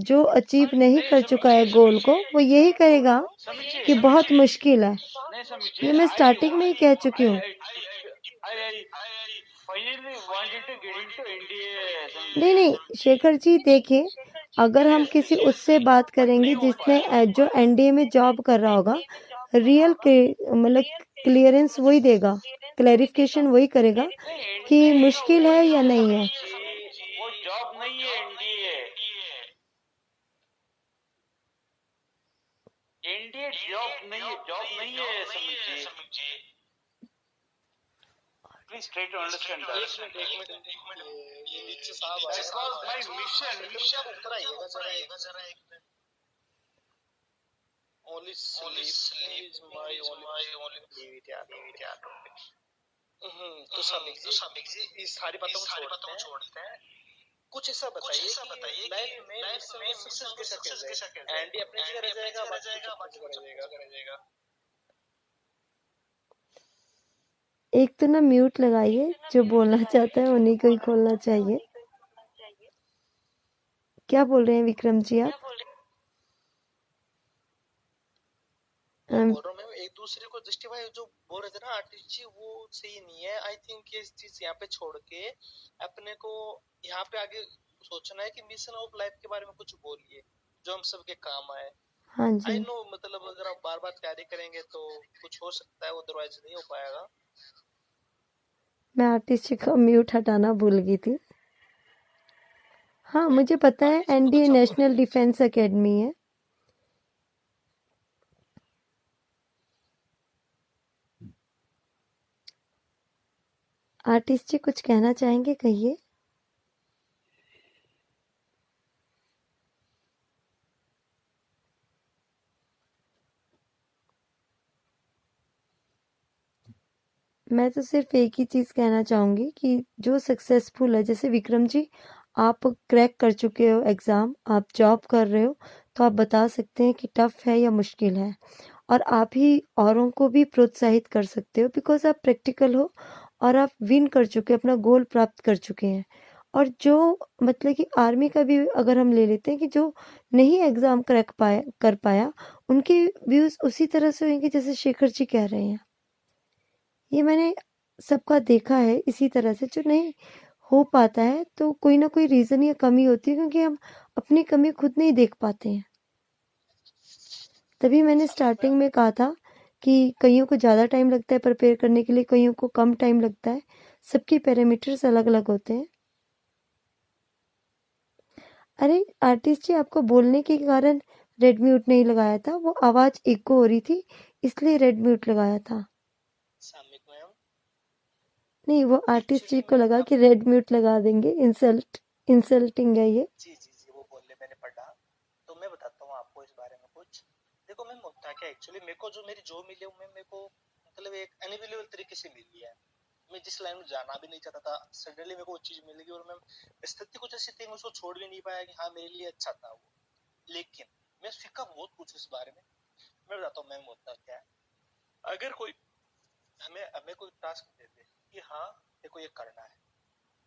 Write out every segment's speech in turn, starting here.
जो अचीव नहीं कर चुका है गोल को, वो यही कहेगा कि बहुत मुश्किल है। ये मैं स्टार्टिंग में ही कह चुकी हूँ। नहीं, शेखर जी देखिए, अगर हम किसी उससे बात करेंगे जिसने जो एनडीए में जॉब कर रहा होगा, रियल मतलब क्लियरेंस वही देगा, क्लैरिफिकेशन वही करेगा कि मुश्किल है या नहीं है। वो जॉब नहीं है, एनडीए जॉब नहीं है समझिए। Please try to understand that. एक मिनट ये नीचे साहब आए। That was my mission ऊपर आइएगा जरा एक minute. Only sleep is my only activity. तो समीक जी इस सारी बातों को छोड़ते हैं। कुछ ऐसा बताइए कि लाइफ में मिशन कैसा है? एंडी अपनी जगह रह जाएगा, बाकी कुछ रह जाएगा। एक तो ना म्यूट लगाइए, जो बोलना चाहता है उन्हीं को ही खोलना चाहिए। क्या बोल रहे हैं विक्रम जी आप? बोल रहा हूँ एक दूसरे को जस्टिफाई जो बोल रहे थे ना आर्टिस्ट जी, वो सही नहीं है। आई थिंक ये चीज यहाँ पे छोड़ के अपने को यहाँ पे आगे सोचना है कि मिशन ऑफ लाइफ के बारे में कुछ बोलिए जो हम सबके काम आए। हाँ जी। आई नो, मतलब अगर आप बार बार तैयारी करेंगे तो कुछ हो सकता है, अदरवाइज नहीं हो पाएगा। मैं आर्टिस्ट जी को म्यूट हटाना भूल गई थी। हाँ, मुझे पता है एनडीए नेशनल डिफेंस एकेडमी है। आर्टिस्ट जी कुछ कहना चाहेंगे, कहिए। मैं तो सिर्फ एक ही चीज़ कहना चाहूँगी कि जो सक्सेसफुल है, जैसे विक्रम जी आप क्रैक कर चुके हो एग्ज़ाम, आप जॉब कर रहे हो, तो आप बता सकते हैं कि टफ़ है या मुश्किल है, और आप ही औरों को भी प्रोत्साहित कर सकते हो बिकॉज़ आप प्रैक्टिकल हो और आप विन कर चुके, अपना गोल प्राप्त कर चुके हैं। और जो मतलब कि आर्मी का भी अगर हम ले लेते हैं कि जो नहीं एग्ज़ाम क्रैक कर पाया, उनके व्यूज़ उसी तरह से होंगे जैसे शेखर जी कह रहे हैं। ये मैंने सबका देखा है इसी तरह से, जो नहीं हो पाता है तो कोई ना कोई रीज़न या कमी होती है, क्योंकि हम अपनी कमी खुद नहीं देख पाते हैं। तभी मैंने स्टार्टिंग में कहा था कि कईयों को ज़्यादा टाइम लगता है प्रिपेयर करने के लिए, कईयों को कम टाइम लगता है, सबके पैरामीटर्स अलग अलग होते हैं। अरे आर्टिस्ट जी, आपको बोलने के कारण रेड म्यूट नहीं लगाया था, वो आवाज़ इको हो रही थी इसलिए रेड म्यूट लगाया था। नहीं, वो आर्टिस्ट जी को लगा कि रेड म्यूट लगा देंगे, इंसल्टिंग है ये। जी वो बोले, मैंने पढ़ा तो मैं बताता हूँ आपको इस बारे में कुछ। देखो मैम, होता क्या एक्चुअली मेरे को जो मेरी जॉब मिली है मेरे को मतलब एक अनअवेलेबल तरीके से मिली है। मैं जिस लाइन में जाना भी नहीं चाहता था, सडनली मेरे को वो चीज मिल गई और मैं स्थिति कुछ ऐसी थी मैं उसको छोड़ भी नहीं पाया कि हाँ मेरे लिए अच्छा था वो। लेकिन मैं सीखा बहुत कुछ इस बारे में। मैं बताता हूँ मैम होता क्या है। अगर कोई हमें कोई टास्क दे दे कि हाँ देखो ये करना है,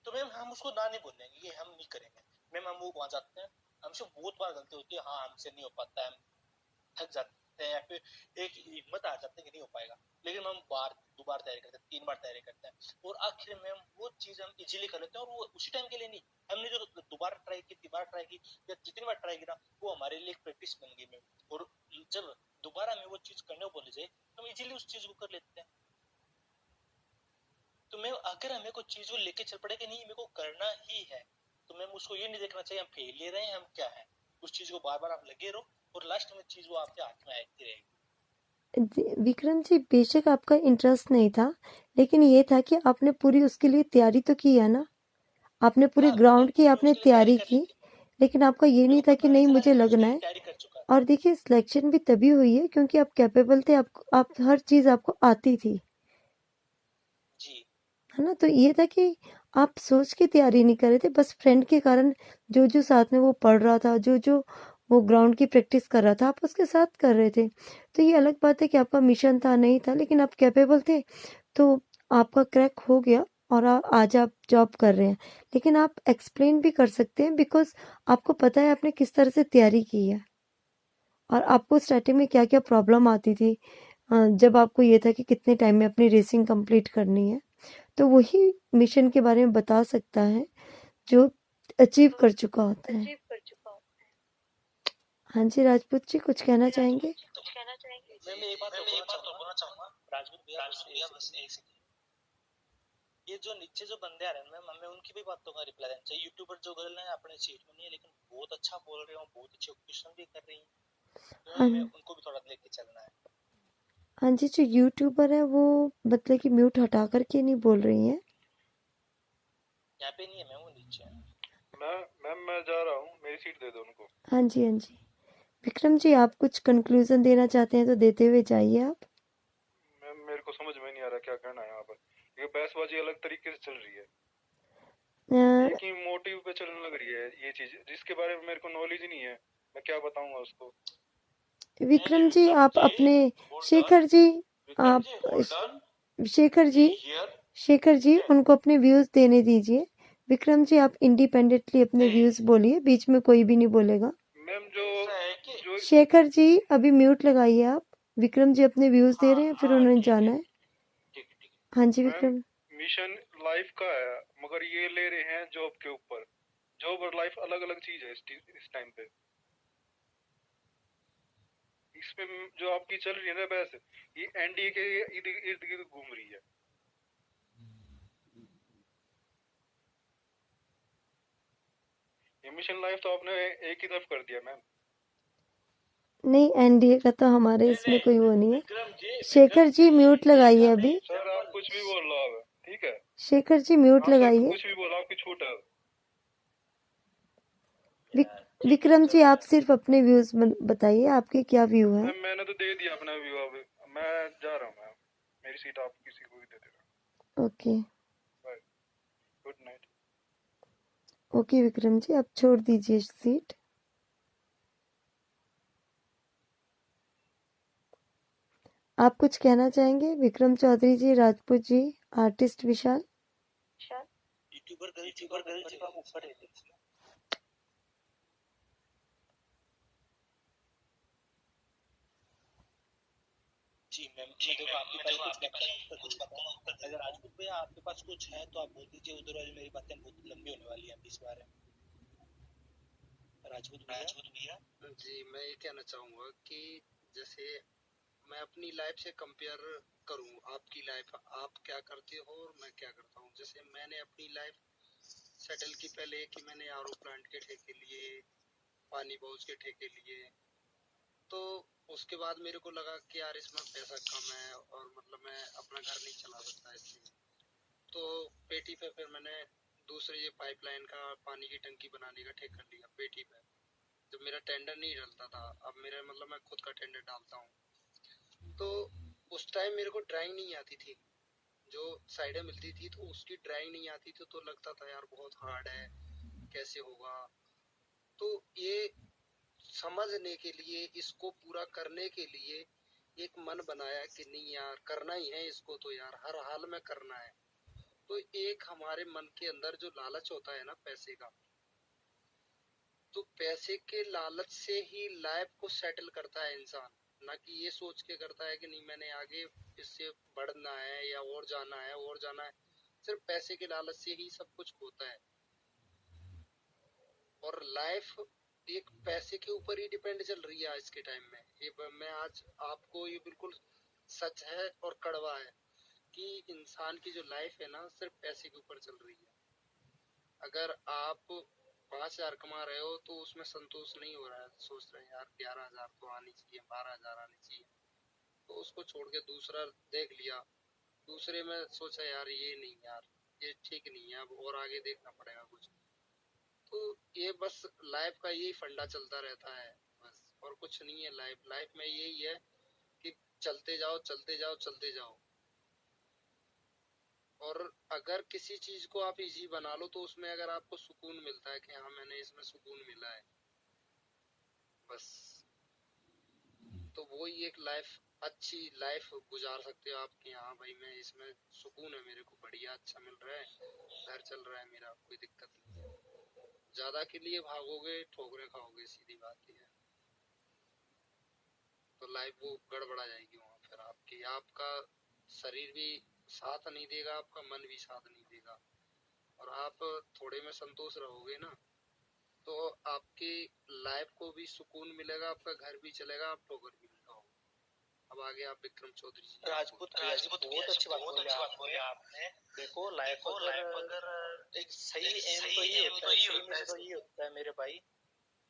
तो मैम हम उसको ना नहीं बोलेंगे, ये हम नहीं करेंगे। मैम हम वो वहां जाते हैं, हमसे बहुत बार गलती होती है, हाँ हमसे नहीं हो पाता है, हम थक जाते हैं या फिर एक हिम्मत आ जाते है कि नहीं हो पाएगा, लेकिन हम दो बार तैयारी करते हैं, 3 बार तैयारी करते हैं और आखिर में हम वो चीज हम इजीली कर लेते हैं। और वो उसी टाइम के लिए नहीं, हमने जो दोबारा ट्राई की, 3 बार ट्राई की या जितनी बार ट्राई की ना, वो हमारे लिए एक प्रैक्टिस बन गई मैम। और जब दोबारा हमें वो चीज करने को बोले जाए तो हम इजीली उस चीज को कर लेते हैं। तो मैं अगर हमें कोई चीज को लेके चल पड़े कि नहीं मेरे को करना ही है, तो मैम उसको ये नहीं देखना चाहिए हम फेलियर हैं हम क्या है, उस चीज को बार बार आप लगे रहो और लास्ट में चीज वो आपके हाथ में आती रहेगी। विक्रम जी बेशक आपका इंटरेस्ट नहीं था, लेकिन ये था कि आपने पूरी उसके लिए तैयारी तो की है ना, आपने पूरे ग्राउंड की आपने तैयारी की, लेकिन आपका ये नहीं था कि नहीं मुझे लगना है। और देखिए सिलेक्शन भी तभी हुई है क्योंकि आप कैपेबल थे, आप हर चीज़ आपको आती थी, है ना। तो ये था कि आप सोच के तैयारी नहीं कर रहे थे, बस फ्रेंड के कारण जो जो साथ में वो पढ़ रहा था, जो जो वो ग्राउंड की प्रैक्टिस कर रहा था, आप उसके साथ कर रहे थे। तो ये अलग बात है कि आपका मिशन था नहीं था, लेकिन आप कैपेबल थे तो आपका क्रैक हो गया और आज आप जॉब कर रहे हैं, लेकिन आप एक्सप्लेन भी कर सकते हैं बिकॉज आपको पता है आपने किस तरह से तैयारी की है और आपको स्टार्टिंग में क्या क्या प्रॉब्लम आती थी जब आपको ये था कि कितने टाइम में अपनी रेसिंग कंप्लीट करनी है, तो वही मिशन के बारे में बता सकता है जो अचीव कर चुका होता है। हाँ जी राजपूत जी, कुछ कहना चाहेंगे? मैं एक बात तो बोलना चाहूंगा राजपूत भैया, बस एक सेकंड। ये जो नीचे जो बंदे आ रहे हैं मैम, हमें उनकी भी बातों का रिप्लाई देना चाहिए। यूट्यूबर जो गर्ल है अपने सीट में नहीं है, लेकिन बहुत अच्छा बोल रहे हो, बहुत अच्छे क्वेश्चन भी कर रही हैं, तो हाँ हमें उनको भी थोड़ा लेके चलना है। हाँ जी, जो यूट्यूबर है वो मतलब कि म्यूट हटा करके नहीं बोल रही हैं। यहाँ पे नहीं है मैम, वो नीचे है। मैं जा रहा हूँ, मेरी सीट दे दो उनको। हाँ जी हाँ जी। विक्रम जी, आप कुछ कंक्लूजन देना चाहते हैं तो देते हुए जाइए आप। मैम मेरे को समझ में नहीं आ रहा क्या करना है यहाँ पर। ये बहसबाजी अलग तरीके से चल रही है, एक ही मोटिव पे चलने लग रही है ये चीज, जिसके बारे में मेरे को नॉलेज ही नहीं है, मैं क्या बताऊंगा उसको। विक्रम जी आप अपने शेखर जी, आप शेखर जी उनको अपने व्यूज देने दीजिए। विक्रम जी आप इंडिपेंडेंटली अपने व्यूज बोलिए, बीच में कोई भी नहीं बोलेगा। मैम जो शेखर जी अभी म्यूट लगाइए आप। विक्रम जी अपने व्यूज दे रहे हैं, फिर उन्होंने जाना है। हाँ जी विक्रम। मिशन लाइफ का है, मगर ये ले रहे हैं जॉब के ऊपर। जॉब और लाइफ अलग अलग चीज है इस टाइम पे। इसमें जो आपकी चल रही है ना बहस, ये एनडीए के इर्द गिर्द घूम रही है। ये मिशन लाइफ तो आपने एक ही तरफ कर दिया मैम। नहीं, एनडीए का तो हमारे इसमें कोई वो नहीं है। शेखर जी म्यूट लगाइए अभी। सर आप कुछ भी बोल रहा है, ठीक है? शेखर जी म्यूट लगाइए। कुछ भी बोला, आपकी छूट है। विक्रम जी आप सिर्फ अपने व्यूज बताइए, आपके क्या व्यू है? मैंने तो दे दिया अपना व्यू, अब मैं जा रहा हूँ मैम, मेरी सीट आप किसी को भी दे देना। Okay bye, good night. Okay Vikram ji आप छोड़ दीजिए सीट। आप कुछ कहना चाहेंगे? Vikram Chaudhary ji, Rajput ji, artist Vishal. YouTuber girl ji आप ऊपर है जी मैम। मैं देखो आपके पास कुछ बताना उत्तर, अगर राजपूत भैया आपके पास कुछ है तो आप बोल दीजिए, उधर मेरी बातें बहुत लंबी होने वाली हैं इस बारे में। राजपूत भैया जी, मैं ये कहना चाहूँगा कि जैसे मैं अपनी लाइफ से कंपेयर करूँ आपकी लाइफ, आप क्या करते हो और मैं क्या करता हूँ। जैसे मैंने अपनी लाइफ सेटल की पहले कि मैंने आरओ प्लांट के ठेके लिए, पानी बाउस के ठेके लिए, तो उसके बाद मेरे को लगा कि यार इसमें पैसा कम है और मतलब मैं अपना घर नहीं चला सकता इससे। तो पेटी पे फिर मैंने दूसरे ये पाइपलाइन का पानी की टंकी बनाने का ठेका लिया पेटी पे, जब मेरा टेंडर नहीं डलता था। अब मेरा मतलब मैं खुद का टेंडर डालता हूँ। तो उस टाइम मेरे को ड्राइंग नहीं आती थी, जो साइडें मिलती थी तो उसकी ड्राइंग नहीं आती थी, तो लगता था यार बहुत हार्ड है, कैसे होगा। तो ये समझने के लिए, इसको पूरा करने के लिए एक मन बनाया कि नहीं यार करना ही है इसको, तो यार हर हाल में करना है। तो एक हमारे मन के अंदर जो लालच होता है ना पैसे का, तो पैसे के लालच से ही लाइफ को सेटल करता है इंसान, ना कि ये सोच के करता है कि नहीं मैंने आगे इससे बढ़ना है या और जाना है और जाना है। सिर्फ पैसे के लालच से ही सब कुछ होता है, और लाइफ एक पैसे के ऊपर ही डिपेंड चल रही है आज के टाइम में। ये मैं आज आपको ये बिल्कुल सच है और कड़वा है कि इंसान की जो लाइफ है ना सिर्फ पैसे के ऊपर चल रही है। अगर आप 5,000 कमा रहे हो तो उसमें संतोष नहीं हो रहा है, सोच रहे हैं यार 11,000 तो आनी चाहिए, 12,000 आनी चाहिए, तो उसको छोड़ के दूसरा देख लिया, दूसरे में सोचा यार ये नहीं यार ये ठीक नहीं है, अब और आगे देखना पड़ेगा कुछ। तो ये बस लाइफ का यही फंडा चलता रहता है बस, और कुछ नहीं है। लाइफ में यही है कि चलते जाओ चलते जाओ चलते जाओ, और अगर किसी चीज को आप इजी बना लो तो उसमें अगर आपको सुकून मिलता है कि हाँ मैंने इसमें सुकून मिला है बस, तो वही एक लाइफ, अच्छी लाइफ गुजार सकते हो आपके यहाँ। भाई मैं इसमें सुकून है, मेरे को बढ़िया अच्छा मिल रहा है, घर चल रहा है मेरा, कोई दिक्कत नहीं है। ज्यादा के लिए भागोगे ठोकरे खाओगे, सीधी बात ही है। तो लाइफ वो गड़बड़ा जाएगी वहाँ, फिर आपकी, आपका शरीर भी साथ नहीं देगा, आपका मन भी साथ नहीं देगा। और आप थोड़े में संतोष रहोगे ना, तो आपकी लाइफ को भी सुकून मिलेगा, आपका घर भी चलेगा, आप ठोकर भी नहीं खाओगे। अब आगे आप विक्रम चौधरी जी। राजपूत भैया जी बहुत अच्छी बात बोली आपने। देखो लाइफ अगर एक सही एम तो ये होता है, सही में तो ये होता है मेरे भाई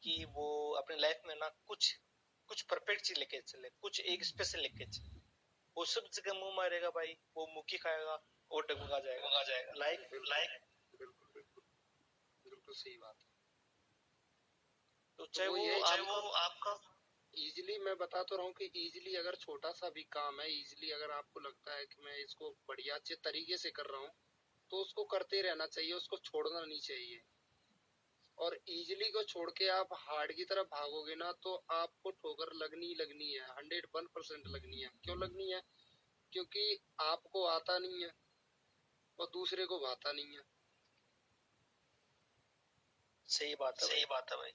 कि वो अपने लाइफ में ना कुछ परफेक्ट चीज लेके चले, कुछ एक स्पेशल लेके चले। वो सब जगह मुंह मारेगा भाई, वो मुक्की खाएगा और डगमगा जाएगा। लाइक बिल्कुल बिल्कुल बिल्कुल सही बात है। तो चाहे वो आपका इजीली, मैं बता तो रहा हूँ कि इजीली अगर छोटा सा भी काम है, इजीली अगर आपको लगता है कि मैं इसको बढ़िया अच्छे तरीके से कर रहा हूँ, तो उसको करते रहना चाहिए, उसको छोड़ना नहीं चाहिए। और इजीली को छोड़ के आप हार्ड की तरफ भागोगे ना, तो आपको ठोकर लगनी है, 101% लगनी है। क्यों लगनी है? क्योंकि आपको आता नहीं है और दूसरे को भाता नहीं है। सही बात है भाई।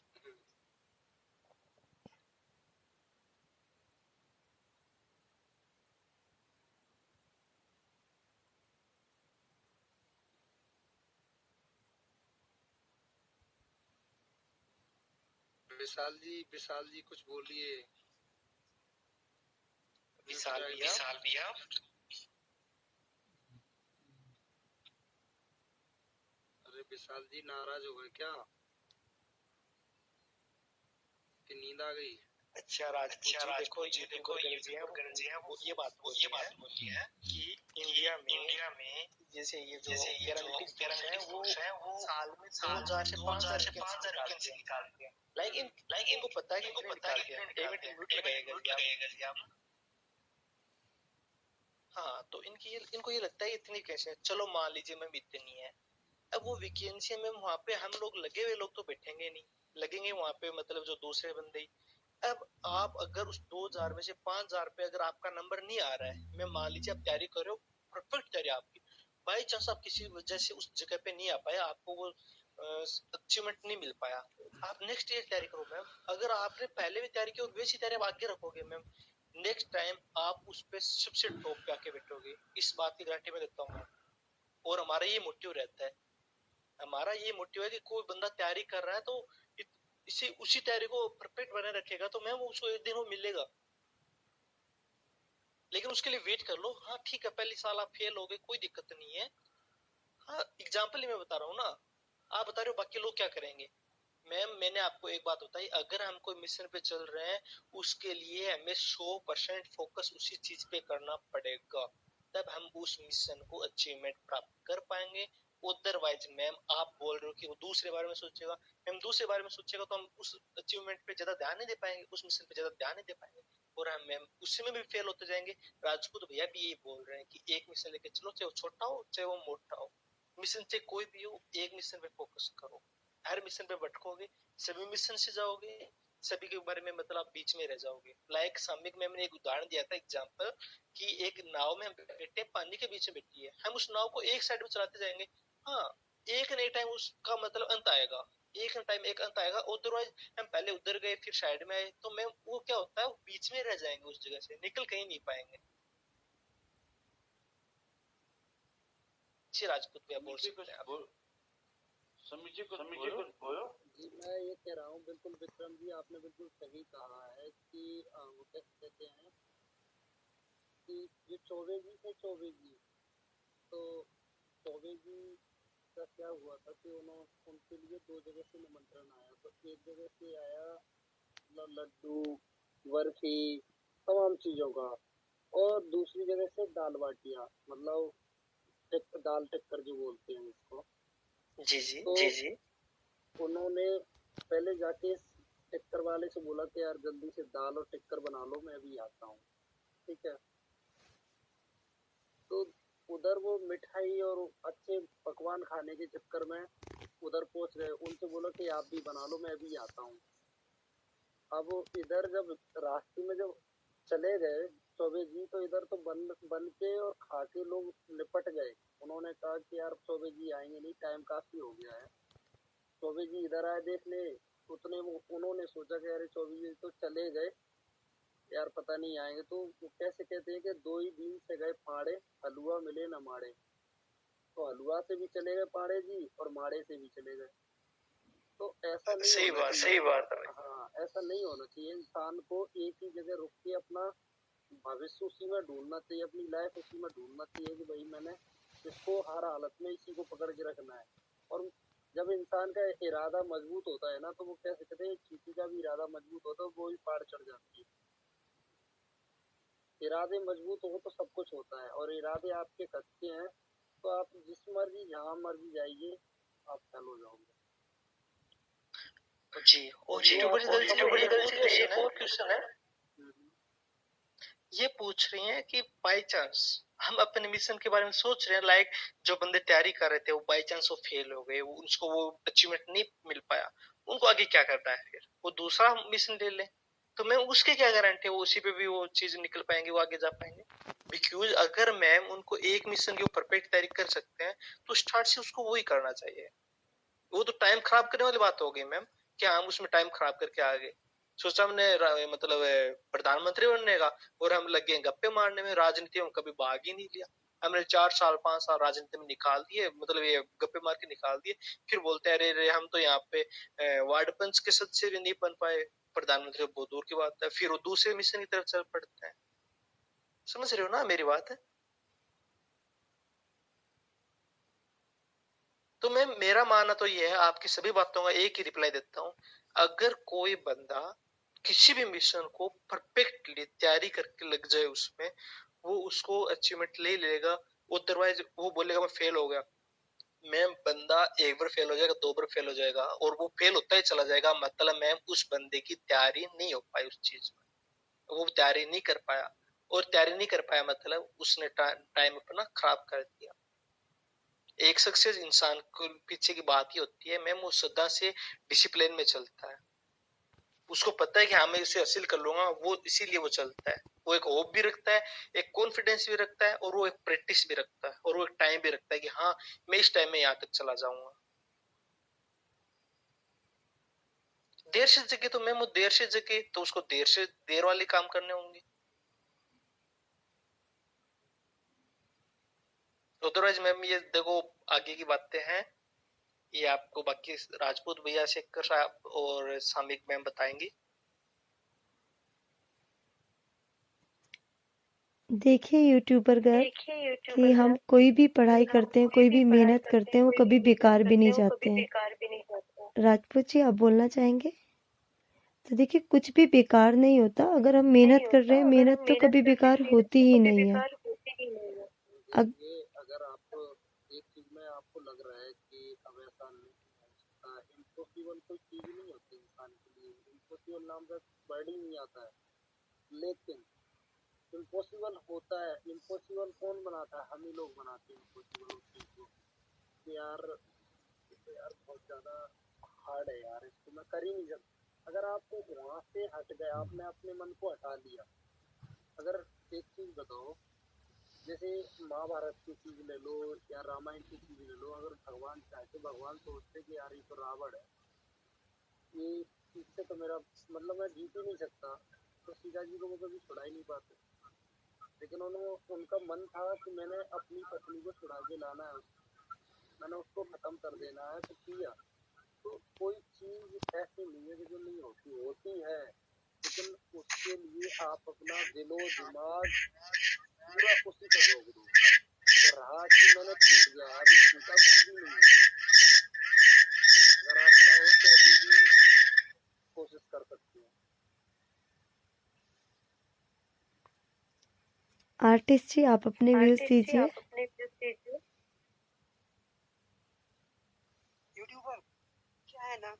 विशाल जी कुछ बोलिए। विशाल भैया अरे विशाल जी नाराज हो गए क्या, कि नींद आ गई? अच्छा राजपूत जी देखो गणेश जी हैं वो ये बात बोली है कि इंडिया में जैसे ये जो पैरालिटिक्स है वो साल में 2000 से 5000 वैकेंसी निकालते हैं। लाइक इनको पता है कि कितने निकालते हैं, पेमेंट लगाएगा जी आप। हाँ तो इनको ये लगता है इतनी कैसे, चलो मान लीजिए मैम इतनी है। अब वो वैकेंसी में वहां पे हम लोग लगे हुए लोग तो बैठेंगे नहीं, लगेंगे वहां पे मतलब जो दूसरे बंदे ही। अब आप अगर उस 2000 में से 5000 पे अगर आपका नंबर नहीं आ रहा है, मैं मान लीजिए आप तैयारी कर रहे हो, परफेक्ट तैयारी आपकी, बाई चांस आप किसी वजह से उस जगह पे नहीं आ पाए, आपको वो अचीवमेंट नहीं मिल पाया, आप नेक्स्ट ईयर तैयारी करो मैम। अगर आपने पहले भी तैयारी की और वैसी तैयारी आप आगे रखोगे मैम, नेक्स्ट टाइम आप उस पे सबसे टॉप पे आके बैठोगे, इस बात की गारंटी मैं देता हूँ। और हमारा ये मोटिव रहता है, हमारा ये मोटिव है कि कोई बंदा तैयारी कर रहा है तो इसी उसी तैयारी को परफेक्ट बने रखेगा तो मैम उसको एक दिन वो मिलेगा। लेकिन उसके लिए वेट कर लो। हाँ ठीक है, पहले साल आप फेल हो गए, कोई दिक्कत नहीं है। हाँ एग्जाम्पल ही मैं बता रहा हूँ ना, आप बता रहे हो बाकी लोग क्या करेंगे। मैम मैंने आपको एक बात बताई, अगर हम कोई मिशन पे चल रहे हैं उसके लिए हमें 100% फोकस उसी चीज पे करना पड़ेगा, तब हम उस मिशन को अचीवमेंट प्राप्त कर पाएंगे। अदरवाइज मैम आप बोल रहे हो कि वो दूसरे बारे में सोचेगा, मैम दूसरे बारे में सोचेगा तो हम उस अचीवमेंट पे ज्यादा ध्यान नहीं दे पाएंगे, उस मिशन पे ज्यादा ध्यान नहीं दे पाएंगे और हम मैम उसी में भी फेल होते जाएंगे। राजपूत भैया भी यही बोल रहे हैं कि एक मिशन लेके चलो, चाहे वो छोटा हो चाहे वो मोटा हो, मिशन चाहे कोई भी हो, एक मिशन पे फोकस करो। हर मिशन पे भटकोगे, सभी मिशन से जाओगे, सभी के बारे में मतलब आप बीच में रह जाओगे। लाइक सामने मैंने एक उदाहरण दिया था एग्जांपल कि एक नाव में हम बैठे, पानी के बीच में बैठी है, हम उस नाव को एक साइड में चलाते जाएंगे। हाँ एक न एक टाइम उसका मतलब अंत आएगा, एक टाइम एक अंत आएगा। अदरवाइज हम पहले उधर गए फिर साइड में आए तो मैं वो क्या होता है, वो बीच में रह जाएंगे, उस जगह से निकल कहीं नहीं पाएंगे। जी राजपूत भैया बोल सकते हैं आप। समीर जी कुछ बोलो। जी मैं ये कह रहा हूँ, बिल्कुल विक्रम जी आपने बिल्कुल सही कहा है कि वो क्या कहते हैं कि ये चौबे जी थे, चौबे जी, तो चौबे जी का क्या हुआ था कि उनके लिए 2 जगह से निमंत्रण आया। तो एक जगह से आया लड्डू, बर्फी, तमाम चीजों का, और दूसरी जगह से दाल बाटिया, मतलब दाल टिक्कर जो बोलते हैं इसको। जी तो जी उन्होंने पहले जाके टिक्कर वाले से बोला कि यार जल्दी से दाल और टिक्कर बना लो, मैं भी आता हूँ। ठीक है, तो उधर वो मिठाई और अच्छे पकवान खाने के चक्कर में उधर पहुंच गए, उनसे बोला कि आप भी बना लो, मैं भी आता हूँ। अब इधर जब रास्ते में जब चले गए चौबे जी, तो इधर तो बन के और खा के लोग निपट गए। उन्होंने कहा कि यार चौबे जी आएंगे नहीं, टाइम काफी हो गया है। चौबे जी इधर आए देखने, उन्होंने सोचा कि अरे चौबे जी तो चले गए यार, पता नहीं आएंगे। तो वो कैसे कहते हैं कि 2 ही दिन से गए फाड़े, हलवा मिले न माड़े। तो हलवा से भी चले गए पाड़े जी और माड़े से भी चले गए। तो ऐसा नहीं सही होना बात चाहिए। सही बात है। हाँ, ऐसा नहीं होना चाहिए। इंसान को एक ही जगह रुक के अपना भविष्य उसी में ढूंढना चाहिए, अपनी लाइफ उसी में ढूंढना चाहिए कि भाई मैंने इसको हर हालत में इसी को पकड़ के रखना है। और जब इंसान का इरादा मजबूत होता है ना, तो वो कैसे कहते हैं, चींटी का भी इरादा मजबूत होता है, वो भी पहाड़ चढ़ जाती है। इरादे मजबूत हो तो सब कुछ होता है, और इरादे आपके कच्चे हैं तो आप जिस मर्जी जहाँ मर्जी जाइए, आप फेल हो जाओगे। जी, और जो जो बड़ी आपको गलती समझ बड़ी में गलती है, एक और क्वेश्चन है। हम्म, ये पूछ रही हैं कि बाई चांस हम अपने मिशन के बारे में सोच रहे हैं, लाइक जो बंदे तैयारी कर रहे थे वो बाई चांस वो फेल हो गए, उसको वो अचीवमेंट नहीं मिल पाया, उनको आगे क्या करना है? फिर वो दूसरा मिशन ले लें, तो मैं उसके क्या गारंटी है वो उसी पे भी वो चीज निकल पाएंगे, वो आगे जा पाएंगे? बिकॉज अगर मैम उनको एक मिशन के ऊपर परफेक्ट तैयारी कर सकते हैं तो स्टार्ट से उसको वही करना चाहिए। वो तो टाइम खराब करने वाली बात हो गई मैम, क्या हम उसमें टाइम खराब करके आ गए? सोचा हमने मतलब प्रधानमंत्री बनने का, और हम लगे गप्पे मारने में, राजनीति में कभी भाग ही नहीं लिया। हमने 4 साल 5 साल राजनीति में निकाल दिए, मतलब ये गप्पे मार के निकाल दिए। फिर बोलते हैं अरे रे हम तो यहाँ पे वार्ड पंच के सदस्य भी नहीं बन पाए, प्रधानमंत्री बहुत दूर की बात है। फिर वो दूसरे मिशन की तरफ चल पड़ते हैं। समझ रहे हो ना मेरी बात है? तो मैं, मेरा मानना तो ये है, आपकी सभी बातों का एक ही रिप्लाई देता हूँ। अगर कोई बंदा किसी भी मिशन को परफेक्टली तैयारी करके लग जाए उसमें, वो उसको अचीवमेंट ले लेगा। अदरवाइज वो बोलेगा मैं फेल हो गया। मैम बंदा एक बार फेल हो जाएगा, 2 बार फेल हो जाएगा, और वो फेल होता ही चला जाएगा, मतलब मैम उस बंदे की तैयारी नहीं हो पाई उस चीज में, वो तैयारी नहीं कर पाया। और तैयारी नहीं कर पाया मतलब उसने टाइम अपना खराब कर दिया। एक सक्सेस इंसान को पीछे की बात ही होती है मैम, वो सदा से डिसिप्लिन में चलता है। उसको पता है कि हाँ मैं इसे हासिल कर लूंगा, वो इसीलिए वो चलता है। वो एक होप भी रखता है, एक कॉन्फिडेंस भी रखता है, और वो एक प्रैक्टिस भी रखता है, और वो एक टाइम भी रखता है कि हाँ मैं इस टाइम में यहाँ तक चला जाऊंगा। देर से जगे तो मैम वो देर से जगे तो उसको देर वाले काम करने होंगे। अदरवाइज मैम ये देखो आगे की बातें हैं, ये आपको बाकी राजपूत भैया शेखर साहब और सामिक मैम बताएंगी। देखिए यूट्यूबर गर्ल कि हम कोई भी पढ़ाई करते हैं, कोई भी मेहनत करते हैं, वो कभी बेकार भी नहीं जाते हैं। राजपूत जी आप बोलना चाहेंगे? तो देखिए कुछ भी बेकार नहीं होता, अगर हम मेहनत कर रहे हैं, मेहनत तो कभी बेकार होती ही नहीं है। अग, ये अगर आप एक चीज में आपको लग रहा है कि अब ऐसा नहीं हो सकता, इम्पॉसिबल कोई चीज नहीं होती इंसान के लिए। इम्पॉसिबल नाम का वर्ड ही नहीं आता है, लेकिन इम्पॉसिबल होता है। इम्पॉसिबल कौन बनाता है? हम ही लोग बनाते हैं इम्पॉसिबल उस चीज को, कि यार यार बहुत ज्यादा हार्ड है यार, इसको मैं कर ही नहीं सकता। अगर आप वहां से हट गए, आपने अपने मन को हटा लिया। अगर एक चीज बताओ, जैसे महाभारत की चीज ले लो या रामायण की चीज ले लो, अगर भगवान चाहते, भगवान सोचते कि यार ये तो रावण है, ये इससे तो मेरा मतलब मैं जीत ही नहीं सकता, तो सीता जी को वो कभी छुड़ा ही नहीं पाते। लेकिन उनका मन था कि मैंने अपनी पत्नी को छुड़ा के लाना है, मैंने उसको खत्म कर देना है, तो किया। तो कोई चीज ऐसी नहीं है कि जो नहीं होती, होती है, लेकिन उसके लिए आप अपना दिलो दिमाग पूरा उसी पे झोंक दो। और रहा कि मैंने छूट गया, अभी छूटा कुछ भी नहीं है। अगर आप चाहो तो अभी भी कोशिश कर सकते हो। आर्टिस्ट जी आप अपने व्यूज दीजिए। यूट्यूबर क्या है ना,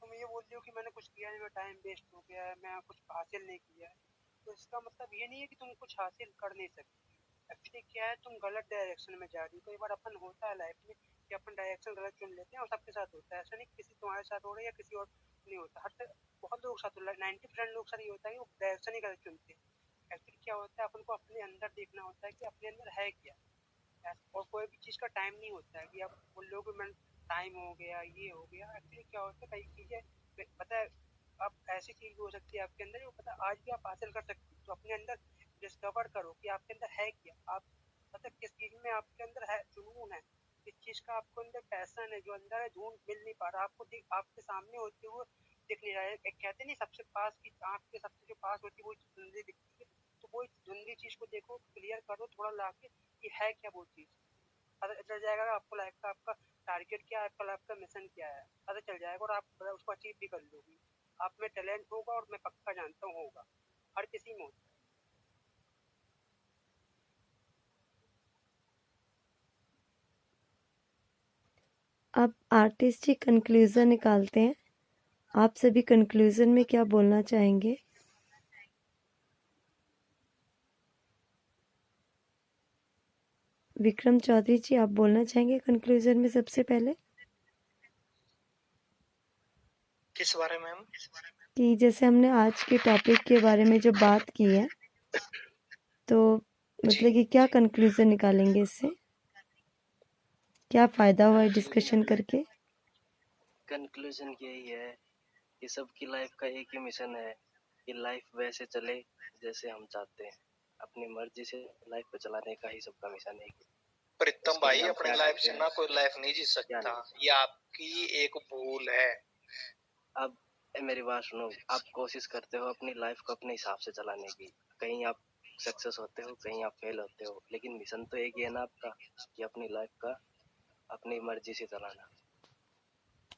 तुम ये बोल रहे हो कि मैंने कुछ किया नहीं, मेरा टाइम वेस्ट हो गया है, मैं कुछ हासिल नहीं किया है, तो इसका मतलब ये नहीं है कि तुम कुछ हासिल कर नहीं सकते। एक्चुअली क्या है, तुम गलत डायरेक्शन में जा रही हो। कई बार अपन होता है लाइफ में कि अपन डायरेक्शन गलत चुन लेते हैं, और सबके साथ होता है। ऐसा नहीं किसी तुम्हारे साथ हो रहा है या किसी और नहीं होता, बहुत लोगों के साथ 90% लोग साथ ये होता है कि वो डायरेक्शन ही गलत चुनते हैं। एक्चुअली क्या होता है, अपन को अपने अंदर देखना होता है कि अपने अंदर है क्या। और कोई भी चीज़ का टाइम नहीं होता है कि आप बोल लो कि मैं टाइम हो गया, ये हो गया। एक्चुअली क्या होता है, कई चीज़ें पता है, आप ऐसी चीज़ भी हो सकती है आपके अंदर, वो पता है आज भी आप हासिल कर सकते हो। तो अपने अंदर डिस्कवर करो कि आपके अंदर है क्या। आप मतलब किस चीज़ में आपके अंदर है जुनून है, किस चीज़ का आपके अंदर पैशन है, जो अंदर है ढूंढ मिल नहीं पा रहा आपको, आपके सामने होते हुए दिख नहीं रहा है। एक कहते नहीं सबसे पास की आँख के सबसे जो पास होती है वो धुंधली दिखती है। तो वो धुंधली चीज़ को देखो, क्लियर करो थोड़ा लाके कि है क्या वो चीज़। पता चल जाएगा आपको लाइफ का, आपका टारगेट क्या है, आपका लाइफ का मिशन क्या है, पता चल जाएगा और आप उसको अचीव भी कर लोगे। आप में टैलेंट होगा और मैं पक्का जानता हूँ होगा, हर किसी में होता है। अब आर्टिस्ट जी कंक्लूजन निकालते हैं। आप सभी कंक्लूजन में क्या बोलना चाहेंगे? विक्रम चौधरी जी, आप बोलना चाहेंगे कंक्लूजन में सबसे पहले? किस बारे में हम? कि जैसे हमने आज के टॉपिक के बारे में जो बात की है, तो मतलब कि क्या कंक्लूजन निकालेंगे इससे? क्या फायदा हुआ है डिस्कशन करके? कंक्लूजन यही है कि सबकी लाइफ का एक ही मिशन है कि लाइफ वैसे चले जैसे हम चाहते हैं। अपनी मर्जी से लाइफ को चलाने का ही सबका मिशन है। प्रीतम उसके भाई, लिए हम अपनी क्या लाइफ करते से हैं, ना कोई लाइफ नहीं जी क्या सकता, नहीं। ये आपकी एक भूल है। अब मेरी बात सुनो, आप कोशिश करते हो अपनी लाइफ को अपने हिसाब से चलाने की। कहीं आप सक्सेस होते हो, कहीं आप फेल होते हो, लेकिन मिशन तो एक ही है ना आपका, कि अपनी लाइफ का अपनी मर्जी से चलाना।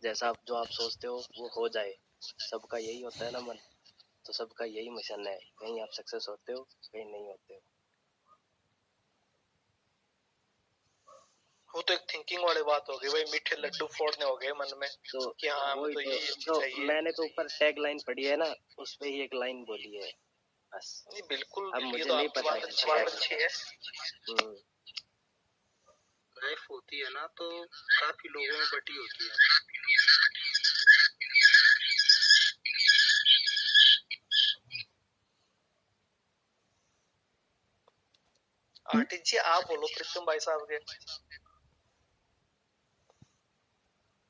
जैसा आप जो आप सोचते हो वो हो जाए, सबका यही होता है ना मन। तो सबका यही मिशन है, कहीं आप सक्सेस होते हो, कहीं नहीं होते हो। वो तो एक थिंकिंग वाली बात हो गई भाई, मीठे लड्डू फोड़ने हो गए मन में तो कि हाँ हमें वही तो तो ये जो चाहिए। मैंने तो ऊपर टैग लाइन पढ़ी है ना, उस पे ही एक लाइन बोली है बस। नहीं बिल्कुल, अब ये मुझे तो नहीं आपकी पता बात है अच्छी है। लाइफ होती है ना तो काफी लोगों में बटी होती है। आर्टिस्ट जी आप बोलो प्रीतम भाई साहब के।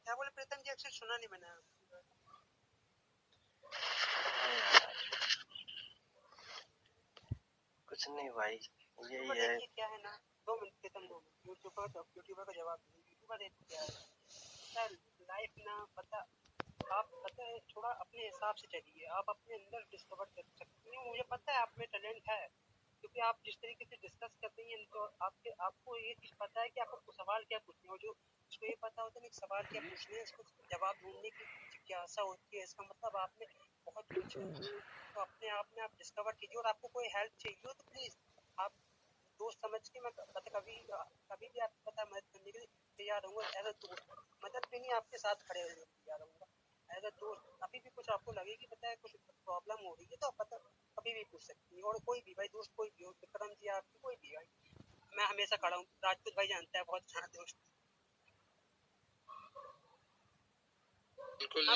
क्या बोले प्रीतम जी, अक्सर सुना नहीं मैंने। कुछ नहीं भाई, यही है। देखिए क्या है ना, 2 मिनट प्रीतम, 2 मिनट। यूट्यूबर का जवाब दो। यूट्यूबर एक क्या है सर, लाइफ ना पता, आप पता है थोड़ा अपने हिसाब से चलिए, आप अपने अंदर डिस्कवर कर सकते हैं। मुझे पता है आप में टैलेंट है, क्योंकि आप जिस तरीके से डिस्कस करते हैं तो आपको ये चीज़ पता है कि आपको सवाल क्या पूछने हो। जो उसको ये पता होता है कि सवाल क्या पूछने हैं, इसको जवाब ढूंढने की जिज्ञासा होती है, इसका मतलब आप में बहुत कुछ है। तो अपने आप में आप डिस्कवर कीजिए, और आपको कोई हेल्प चाहिए हो तो प्लीज़ आप दोस्त समझ के, मैं कभी भी आपको पता मदद करने के लिए तैयार रहूँगा। एज अ दोस्त, मदद भी नहीं, आपके साथ खड़े रहने के लिए तैयार रहूँगा एज अ दोस्त। कभी भी कुछ आपको लगे कि पता है कुछ प्रॉब्लम हो रही है, तो आप पता कभी भी पूछ सकती हैं। और कोई भी भाई दोस्त, कोई भी हो, विक्रम जी आपकी कोई भी भाई, मैं हमेशा खड़ा हूँ। राजपूत भाई जानता है, बहुत अच्छा दोस्त। बिल्कुल जी।